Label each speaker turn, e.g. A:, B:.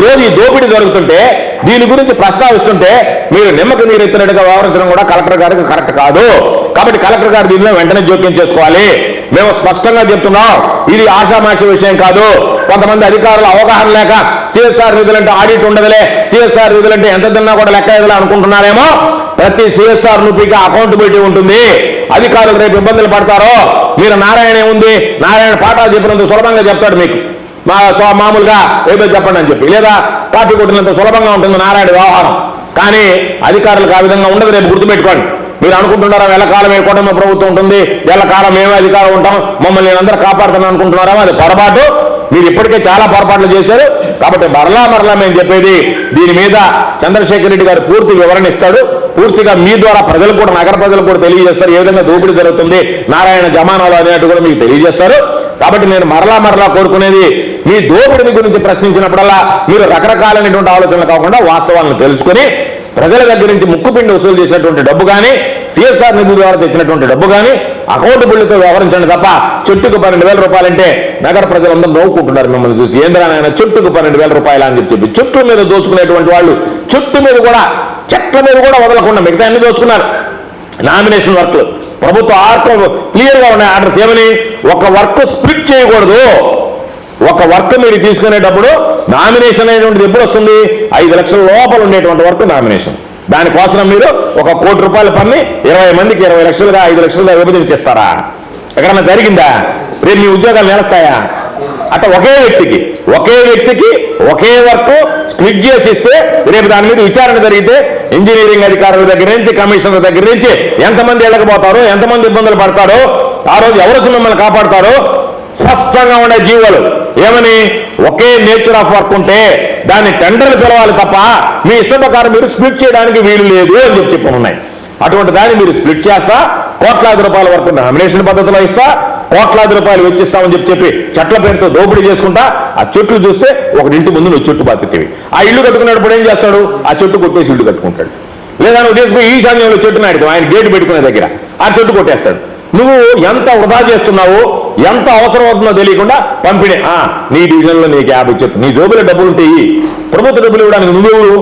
A: ఈరోజు ఈ దోపిడీ జరుగుతుంటే దీని గురించి ప్రస్తావిస్తుంటే మీరు నిమ్మకి నీరు ఎత్తినట్టుగా వ్యవహరించడం కూడా కలెక్టర్ గారికి కరెక్ట్ కాదు. కాబట్టి కలెక్టర్ గారు దీనిలో వెంటనే జోక్యం చేసుకోవాలి. మేము స్పష్టంగా చెప్తున్నాం, ఇది ఆషామాషి విషయం కాదు. కొంతమంది అధికారులు అవగాహన లేక సిఎస్ఆర్ నిధులంటే ఆడిట్ ఉండదులే, సిఎస్ఆర్ నిధులంటే ఎంత తిన్నా కూడా లెక్క ఎదలే అనుకుంటున్నారేమో. ప్రతి సిఎస్ఆర్ రూపీకి అకౌంటబిలిటీ ఉంటుంది. అధికారులు రేపు ఇబ్బందులు పడతారో. మీరు నారాయణ ఉంది, నారాయణ పాఠాలు చెప్పినంత సులభంగా చెప్తాడు మీకు, మామూలుగా ఏదో చెప్పండి అని చెప్పి, లేదా కాఫీ కొట్టినంత సులభంగా ఉంటుంది నారాయణ వ్యవహారం. కానీ అధికారులకు ఆ విధంగా ఉండదు. రేపు గుర్తుపెట్టుకోండి. మీరు అనుకుంటున్నారా ఎల్లకాలమే కూటమి ప్రభుత్వం ఉంటుంది, ఎల్లకాలం మేమే అధికారం ఉంటాం, మమ్మల్ని అందరూ కాపాడుతాను అనుకుంటున్నారా? అది పొరపాటు. మీరు ఇప్పటికే చాలా పొరపాట్లు చేశారు. కాబట్టి మరలా మేము చెప్పేది, దీని మీద చంద్రశేఖర్ రెడ్డి గారు పూర్తి వివరణ ఇస్తాడు. పూర్తిగా మీ ద్వారా ప్రజలు కూడా, నగర ప్రజలు కూడా తెలియజేస్తారు ఏ విధంగా దోపిడీ జరుగుతుంది నారాయణ జమానాలు అనేట్టు కూడా మీకు తెలియజేస్తారు. కాబట్టి నేను మరలా కోరుకునేది, మీ దోపిడీ గురించి ప్రశ్నించినప్పుడల్లా మీరు రకరకాలైనటువంటి ఆలోచనలు కాకుండా వాస్తవాలను తెలుసుకుని ప్రజల దగ్గర నుంచి ముక్కుపిండి వసూలు చేసినటువంటి డబ్బు కానీ, సిఎస్ఆర్ నిధుల ద్వారా తెచ్చినటువంటి డబ్బు కానీ అకౌంటబిలిటీతో వ్యవహరించండి తప్ప చెట్టుకు 12,000 రూపాయలంటే నగర ప్రజలందరూ నవ్వుకుంటున్నారు మిమ్మల్ని చూసి. ఏంద్రానైనా చెట్టుకు 12,000 రూపాయలు అని చెప్పి చెట్ల మీద దోచుకునేటువంటి వాళ్ళు చెట్టు మీద కూడా, చెట్ల మీద కూడా వదలకుండా మిగతా అన్ని దోచుకున్నారు. నామినేషన్ వర్క్ ప్రభుత్వ ఆర్డర్ క్లియర్గా ఉన్నాయి. ఆర్డర్స్ ఏమని, ఒక వర్క్ స్ప్లిట్ చేయకూడదు. ఒక వర్క్ మీరు తీసుకునేటప్పుడు నామినేషన్ అనేటువంటిది ఎప్పుడు వస్తుంది? 5 లక్షల లోపల ఉండేటువంటి వర్క్ నామినేషన్. దానికోసం మీరు 1 కోటి రూపాయలు పని 20 మందికి 20 లక్షలుగా 5 లక్షలుగా విభజించేస్తారా? ఎక్కడన్నా జరిగిందా? రేపు మీ ఉద్యోగాలు నిలుస్తాయా? అట్లా ఒకే వ్యక్తికి ఒకే వర్క్ స్ప్లిట్ చేసి ఇస్తే రేపు దాని మీద విచారణ జరిగితే ఇంజనీరింగ్ అధికారుల దగ్గర నుంచి, కమిషనర్ దగ్గర నుంచి ఎంతమంది వెళ్ళకపోతారో, ఎంతమంది ఇబ్బందులు పడతారో, ఆ రోజు ఎవరు మిమ్మల్ని కాపాడతారో స్పష్టంగా ఉండే జీవోలు. ఏమని, ఒకే నేచర్ ఆఫ్ వర్క్ ఉంటే దాన్ని టెండర్లు పిలవాలి తప్ప మీ ఇష్టం ప్రకారం మీరు స్ప్లిట్ చేయడానికి వీలు లేదు అని చెప్పి ఉన్నాయి. అటువంటి దాన్ని మీరు స్ప్లిట్ చేస్తా, కోట్లాది రూపాయల వరకు నామినేషన్ పద్ధతిలో ఇస్తా, కోట్లాది రూపాయలు వెచ్చిస్తామని చెప్పి చెట్ల పేరుతో దోపిడీ చేసుకుంటా, ఆ చెట్లు చూస్తే ఒకటి ముందు నువ్వు చెట్టు బాధ్యతవి. ఆ ఇల్లు కట్టుకునేటప్పుడు ఏం చేస్తాడు? ఆ చెట్టు కొట్టేసి ఇల్లు కట్టుకుంటాడు. లేదా నువ్వు తీసుకుని ఈశాన్యంలో చెట్టు నాటితే ఆయన గేటు పెట్టుకునే దగ్గర ఆ చెట్టు కొట్టేస్తాడు. నువ్వు ఎంత వృధా చేస్తున్నావు, ఎంత అవసరం అవుతుందో తెలియకుండా పంపిణీ. నీ డివిజన్లో నీకు 50 చెట్టు, నీ జోబులో డబ్బులు ఉంటాయి, ప్రభుత్వ డబ్బులు ఇవ్వడానికి నువ్వెవరు?